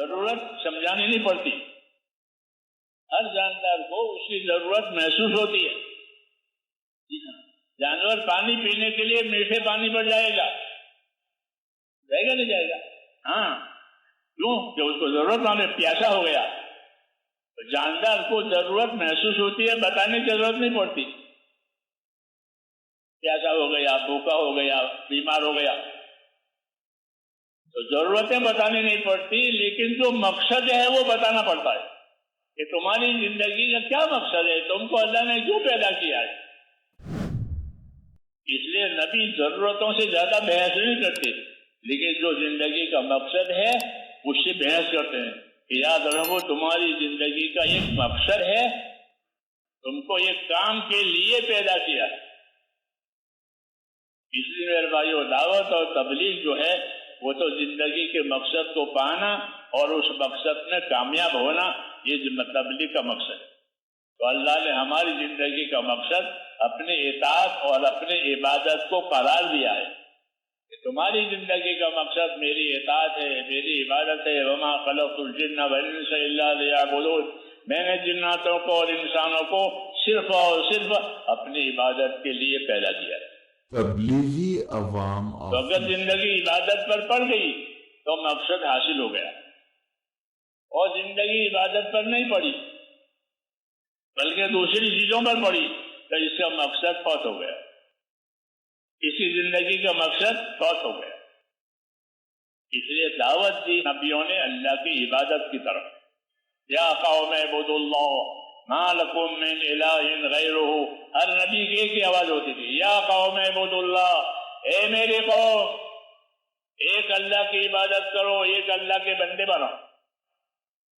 ضرورت سمجھانی نہیں پڑتی، ہر جاندار کو اس کی ضرورت محسوس ہوتی ہے۔ جانور پانی پینے کے لیے میٹھے پانی پر جائے گا نہیں جائے گا؟ ہاں، کیوں کہ اس کو ضرورت ہونے، پیاسا ہو گیا۔ تو جاندار کو ضرورت محسوس ہوتی ہے، بتانے کی ضرورت نہیں پڑتی۔ پیاسا ہو گیا، بھوکا ہو گیا، بیمار ہو گیا، تو ضرورتیں بتانی نہیں پڑتی، لیکن جو مقصد ہے وہ بتانا پڑتا ہے کہ تمہاری زندگی کا کیا مقصد ہے، تم کو اللہ نے کیوں پیدا کیا ہے۔ اس لیے نبی ضرورتوں سے زیادہ بحث نہیں کرتے، لیکن جو زندگی کا مقصد ہے اس سے بحث کرتے ہیں کہ یاد رکھو تمہاری زندگی کا ایک مقصد ہے، تم کو ایک کام کے لیے پیدا کیا ہے۔ اس لیے میرے بھائیو، دعوت اور تبلیغ جو ہے وہ تو زندگی کے مقصد کو پانا اور اس مقصد میں کامیاب ہونا، یہ تبلیغ کا مقصد ہے۔ تو اللہ نے ہماری زندگی کا مقصد اپنے اطاعت اور اپنے عبادت کو قرار دیا ہے کہ تمہاری زندگی کا مقصد میری اطاعت ہے، میری عبادت ہے۔ وما خلقت الجن والانس الا لیعبدون، میں نے جناتوں کو اور انسانوں کو صرف اور صرف اپنی عبادت کے لیے پیدا کیا ہے۔ تبلیغی عوام تو اگر زندگی عبادت پر پڑ گئی تو مقصد حاصل ہو گیا، اور زندگی عبادت پر نہیں پڑی بلکہ دوسری چیزوں پر پڑی تو اس کا مقصد فوت ہو گیا، اسی زندگی کا مقصد فوت ہو گیا۔ اس لیے دعوت دی نبیوں نے اللہ کی عبادت کی طرف، یا قوم اعبدوا اللہ ما لکم من الہ غیرہ۔ ہر نبی کی ایک ہی آواز ہوتی تھی، یا قوم اعبدوا اللہ، اے میرے قوم ایک اللہ کی عبادت کرو، ایک اللہ کے بندے بنو،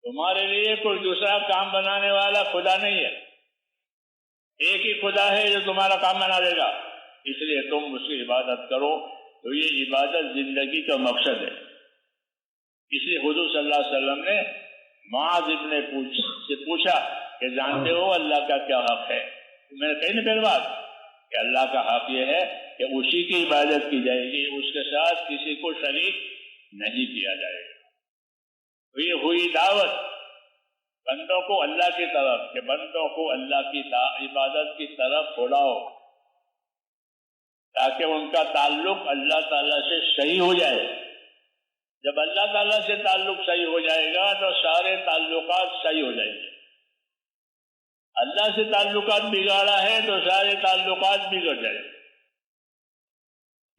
تمہارے لیے کوئی دوسرا کام بنانے والا خدا نہیں ہے، ایک ہی خدا ہے جو تمہارا کام بنا دے گا، اس لیے تم اس کی عبادت کرو۔ تو یہ عبادت زندگی کا مقصد ہے۔ اس لیے حضور صلی اللہ علیہ وسلم نے معاذ سے پوچھا کہ جانتے ہو اللہ کا کیا حق ہے؟ میں نے کہی نا پہلے بات کہ اللہ کا حق یہ ہے کہ اسی کی عبادت کی جائے گی، اس کے ساتھ کسی کو شریک نہیں کیا جائے گا۔ تو یہ ہوئی دعوت بندوں کو اللہ کی طرف، کہ بندوں کو اللہ کی عبادت کی طرف بلاؤ تاکہ ان کا تعلق اللہ تعالیٰ سے صحیح ہو جائے۔ جب اللہ تعالیٰ سے تعلق صحیح ہو جائے گا تو سارے تعلقات صحیح ہو جائیں گے۔ اللہ سے تعلقات بگاڑا ہے تو سارے تعلقات بگڑ جائیں گے۔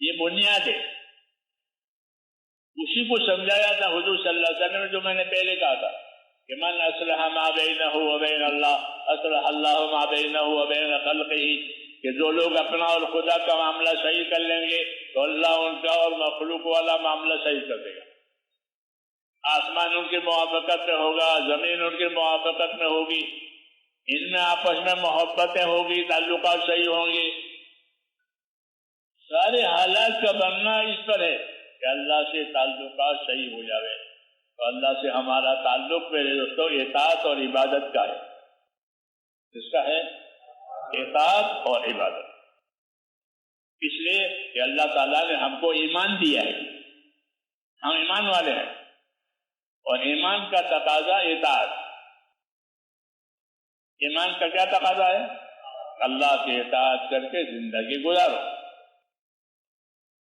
یہ بنیاد ہے، اسی کو سمجھایا تھا حضور صلی اللہ علیہ وسلم نے، جو میں نے پہلے کہا تھا کہ من اصلح ما بینہ وبین اللہ اصلح اللہ ما بینہ وبین خلقہ، کہ جو لوگ اپنا اور خدا کا معاملہ صحیح کر لیں گے تو اللہ ان کا اور مخلوق والا معاملہ صحیح کر دے گا۔ آسمان ان کی موافقت میں ہوگا، زمین ان کی موافقت میں ہوگی، ان میں آپس میں محبتیں ہوگی، تعلقات صحیح ہوں گے۔ سارے حالات کا بننا اس پر ہے کہ اللہ سے تعلقات صحیح ہو جاوے۔ تو اللہ سے ہمارا تعلق میرے دوستوں اطاعت اور عبادت کا ہے۔ اس کا ہے اطاعت اور عبادت، اس لیے کہ اللہ تعالیٰ نے ہم کو ایمان دیا ہے، ہم ایمان والے ہیں، اور ایمان کا تقاضا اطاعت۔ ایمان کا کیا تقاضا ہے؟ اللہ کی اطاعت کر کے زندگی گزارو۔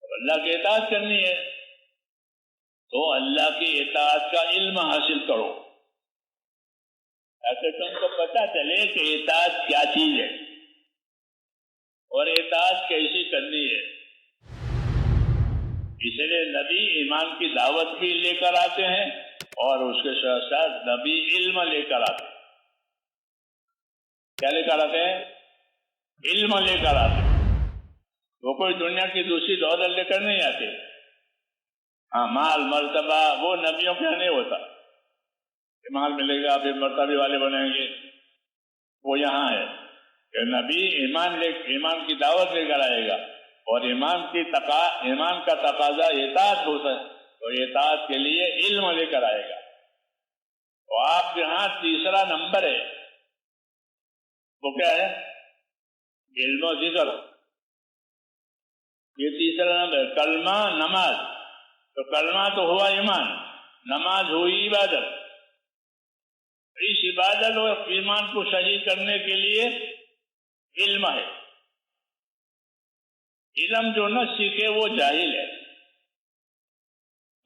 اللہ کی اطاعت کرنی ہے تو اللہ کی اطاعت کا علم حاصل کرو تاکہ تم کو پتہ چلے کہ اطاعت کیا چیز ہے اور اطاعت کیسی کرنی ہے۔ اس لیے نبی ایمان کی دعوت بھی لے کر آتے ہیں اور اس کے ساتھ ساتھ نبی علم لے کر آتے ہیں۔ کیا لے کر آتے ہیں؟ علم لے کر آتے ہیں۔ وہ کوئی دنیا کی دوسری دولت لے کر نہیں آتے۔ ہاں، مال مرتبہ وہ نبیوں کے یہاں نہیں ہوتا کہ مال ملے گا پھر مرتبے والے بنیں گے، وہ یہاں ہے کہ نبی ایمان کی دعوت لے کر آئے گا، اور ایمان کا تقاضا اطاعت ہوتا ہے تو اطاعت کے لیے علم لے کر آئے گا۔ تو آپ کے ہاں تیسرا نمبر ہے، وہ کیا ہے؟ علم و ذکر۔ یہ تیسرا نمبر کلمہ نماز۔ تو کلمہ تو ہوا ایمان، نماز ہوئی عبادت. اس عبادت اور ایمان کو صحیح کرنے کے لیے علم ہے. علم جو نہ سیکھے وہ جاہل ہے.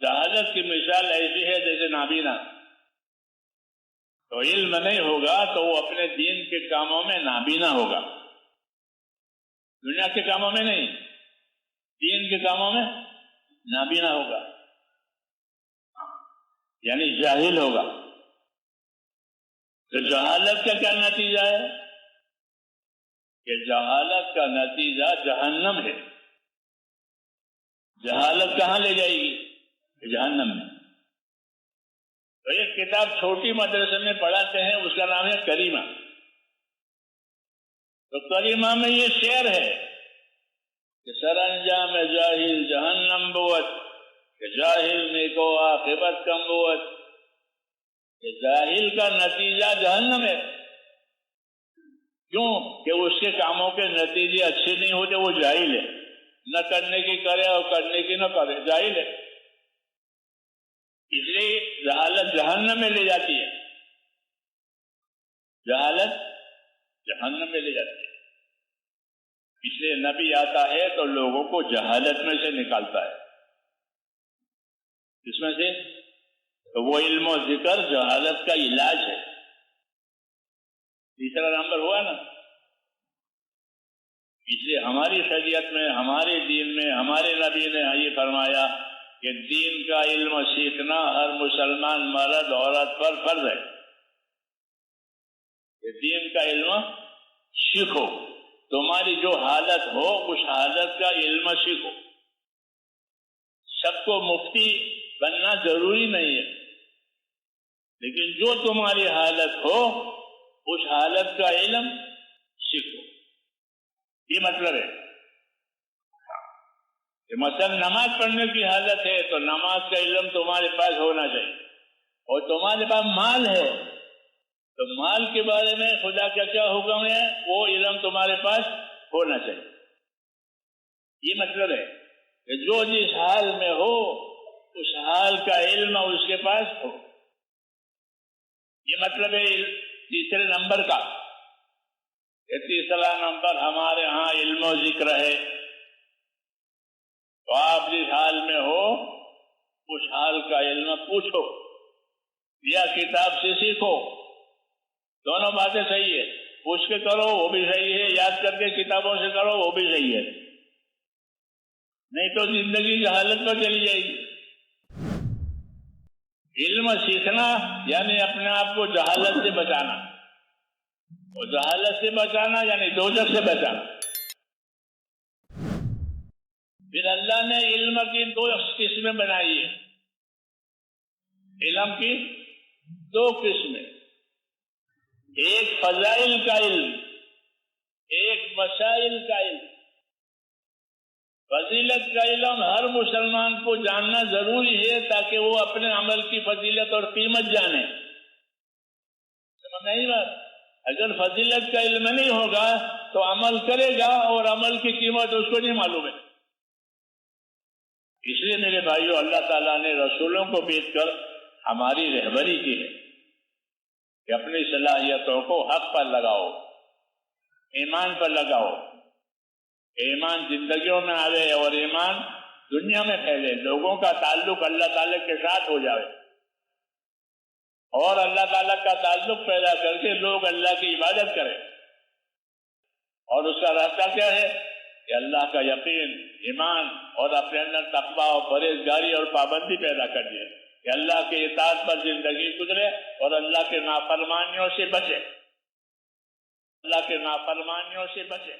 جہالت کی مثال ایسی ہے جیسے نابینا. تو علم نہیں ہوگا تو وہ اپنے دین کے کاموں میں نابینا ہوگا. دنیا کے کاموں میں نہیں، دین کے کاموں میں نابینا ہوگا، یعنی جاہل ہوگا. تو جہالت کا کیا نتیجہ ہے؟ کہ جہالت کا نتیجہ جہنم ہے. جہالت کہاں لے جائے گی؟ جہنم میں. تو یہ کتاب چھوٹی مدرسے میں پڑھاتے ہیں، اس کا نام ہے کریمہ. تو کریمہ میں یہ شعر ہے کہ سر انجام جاہل جہنم بود، کہ جاہل میں کو عاقبت کم بود. کہ جاہل کا نتیجہ جہنم ہے. کیوں؟ کہ اس کے کاموں کے نتیجے اچھے نہیں ہوتے، وہ جاہل ہے. نہ کرنے کی کرے اور کرنے کی نہ کرے، جاہل ہے. اس لیے جہالت جہنم میں لے جاتی ہے. جہالت جہنم میں لے جاتی ہے. اس لیے نبی آتا ہے تو لوگوں کو جہالت میں سے نکالتا ہے. اس میں سے تو وہ علم و ذکر جہالت کا علاج ہے. تیسرا نمبر ہوا نا. اس لیے ہماری شریعت میں، ہمارے دین میں، ہمارے نبی نے یہ فرمایا کہ دین کا علم سیکھنا ہر مسلمان مرد عورت پر فرض ہے. کہ دین کا علم سیکھو. تمہاری جو حالت ہو اس حالت کا علم سیکھو. سب کو مفتی بننا ضروری نہیں ہے، لیکن جو تمہاری حالت ہو اس حالت کا علم سیکھو. یہ مطلب ہے کہ مثلا نماز پڑھنے کی حالت ہے تو نماز کا علم تمہارے پاس ہونا چاہیے. اور تمہارے پاس مال ہے تو مال کے بارے میں خدا کا کیا حکم ہے وہ علم تمہارے پاس ہونا چاہیے. یہ مطلب ہے کہ جو جس حال میں ہو اس حال کا علم اس کے پاس ہو. یہ مطلب ہے تیسرے نمبر کا. یہ تیسرا نمبر ہمارے ہاں علم و ذکر ہے. تو آپ جس حال میں ہو اس حال کا علم پوچھو یا کتاب سے سیکھو. دونوں باتیں صحیح ہے. پوچھ کے کرو وہ بھی صحیح ہے، یاد کر کے کتابوں سے کرو وہ بھی صحیح ہے. نہیں تو زندگی جہالت پر چلی جائے گی. علم سیکھنا یعنی اپنے آپ کو جہالت سے بچانا، اور جہالت سے بچانا یعنی دوزخ سے بچانا. پھر اللہ نے علم کی دو قسمیں بنائی ہیں. علم کی دو قسمیں، ایک فضائل کا علم، ایک مسائل کا علم. فضیلت کا علم ہر مسلمان کو جاننا ضروری ہے تاکہ وہ اپنے عمل کی فضیلت اور قیمت جانے. سمجھ نہیں بات؟ اگر فضیلت کا علم نہیں ہوگا تو عمل کرے گا اور عمل کی قیمت اس کو نہیں معلوم ہے. اس لیے میرے بھائیو اللہ تعالیٰ نے رسولوں کو بھیج کر ہماری رہبری کی ہے کہ اپنی صلاحیتوں کو حق پر لگاؤ، ایمان پر لگاؤ. ایمان زندگیوں میں آئے اور ایمان دنیا میں پھیلے. لوگوں کا تعلق اللہ تعالیٰ کے ساتھ ہو جائے اور اللہ تعالیٰ کا تعلق پیدا کر کے لوگ اللہ کی عبادت کریں. اور اس کا راستہ کیا ہے کہ اللہ کا یقین، ایمان اور اپنے اندر تقویٰ اور پرہیزگاری اور پابندی پیدا کر دیا کہ اللہ کے اطاعت پر زندگی گزرے اور اللہ کے نافرمانیوں سے بچے. اللہ کے نافرمانیوں سے بچے.